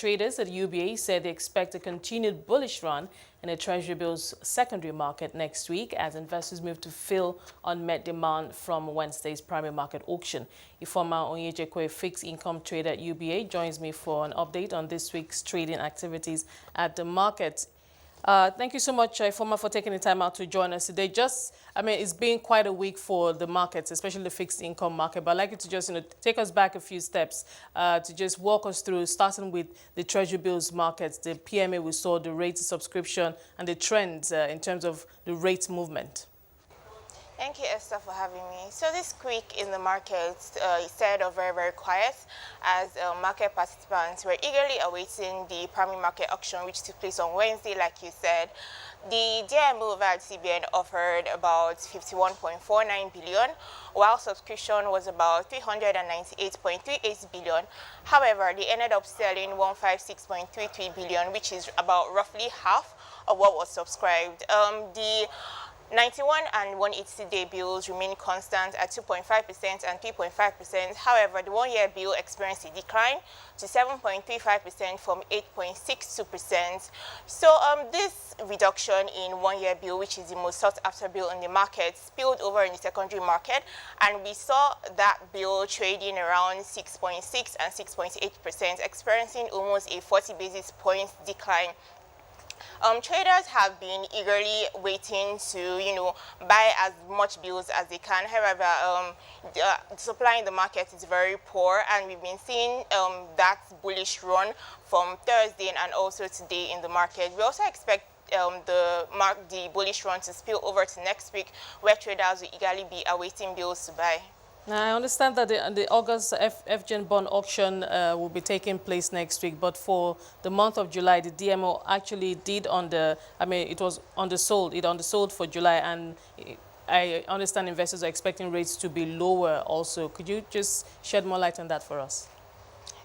traders at UBA said they expect a continued bullish run in the Treasury Bills secondary market next week as investors move to fill unmet demand from Wednesday's primary market auction. Ifeoma Onyejekwe, fixed income trader at UBA, joins me for an update on this week's trading activities at the market. Thank you so much, Ifeoma, for taking the time out to join us today. It's been quite a week for the markets, especially the fixed income market. But I'd like you to just, take us back a few steps to just walk us through, starting with the Treasury Bills markets, the PMA we saw, the rate subscription, and the trends in terms of the rate movement. Thank you, Esther, for having me. So this week in the markets, it started off very, very quiet as market participants were eagerly awaiting the primary market auction, which took place on Wednesday, like you said. The DMO over at CBN offered about 51.49 billion, while subscription was about 398.38 billion. However, they ended up selling 156.33 billion, which is about roughly half of what was subscribed. The 91 and 180-day bills remain constant at 2.5% and 3.5%. However, the one-year bill experienced a decline to 7.35% from 8.62%. So this reduction in one-year bill, which is the most sought-after bill in the market, spilled over in the secondary market, and we saw that bill trading around 6.6 and 6.8%, experiencing almost a 40 basis points decline. Traders have been eagerly waiting to, buy as much bills as they can. However, the supply in the market is very poor, and we've been seeing that bullish run from Thursday and also today in the market. We also expect the bullish run to spill over to next week, where traders will eagerly be awaiting bills to buy. Now, I understand that the August FGen bond auction will be taking place next week, but for the month of July, the DMO actually did it was undersold. It undersold for July, and I understand investors are expecting rates to be lower also. Could you just shed more light on that for us?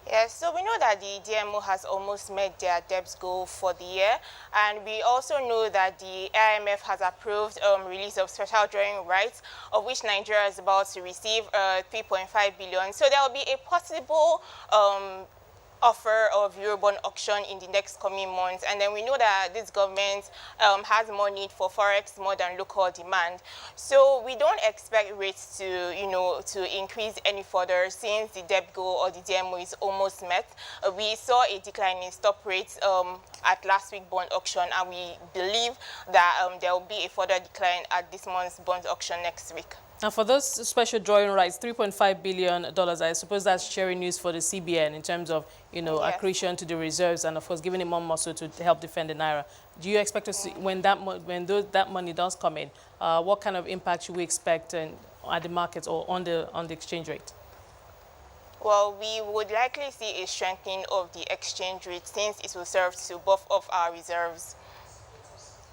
Yes, so we know that the DMO has almost met their debt goal for the year, and we also know that the IMF has approved release of special drawing rights, of which Nigeria is about to receive 3.5 billion. So there will be a possible offer of Eurobond auction in the next coming months, and then we know that this government has more need for forex more than local demand. So we don't expect rates to increase any further since the debt goal or the DMO is almost met. We saw a decline in stop rates at last week's bond auction, and we believe that there will be a further decline at this month's bond auction next week. Now, for those special drawing rights, $3.5 billion, I suppose that's sharing news for the CBN in terms of, yes, accretion to the reserves and, of course, giving it more muscle to help defend the Naira. Do you expect to see, when that money does come in, what kind of impact should we expect at the markets or on the exchange rate? Well, we would likely see a strengthening of the exchange rate since it will serve to buff up our reserves.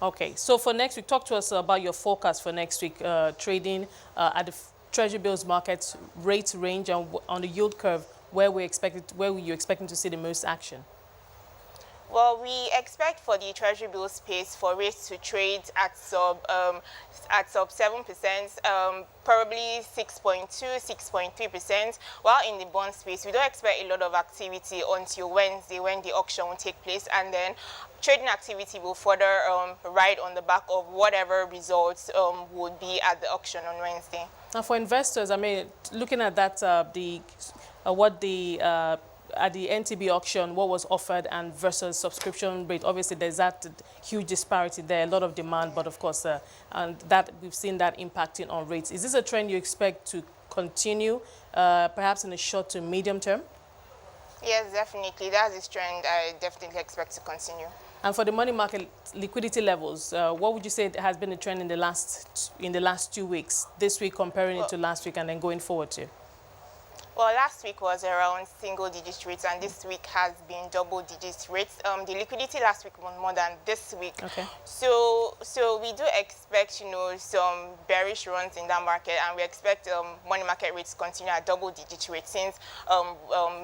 Okay, so for next week, talk to us about your forecast for next week, trading at the Treasury Bills markets, rate range, and on the yield curve, where were you expecting to see the most action? Well, we expect for the Treasury Bill space for rates to trade at sub 7%, probably 6.2, 6.3%. While in the bond space, we don't expect a lot of activity until Wednesday when the auction will take place, and then trading activity will further ride on the back of whatever results would be at the auction on Wednesday. Now, for investors, looking at that, at the NTB auction, what was offered and versus subscription rate, obviously there's that huge disparity there, a lot of demand, but of course, and that we've seen that impacting on rates. Is this a trend you expect to continue, perhaps in the short to medium term? Yes, definitely. That's this trend I definitely expect to continue. And for the money market liquidity levels, what would you say has been the trend in the last 2 weeks? This week comparing it to last week and then going forward too? Well, last week was around single-digit rates, and this week has been double-digit rates. The liquidity last week was more than this week. Okay. So we do expect, some bearish runs in that market, and we expect money market rates to continue at double-digit rates since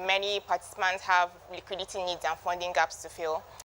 many participants have liquidity needs and funding gaps to fill.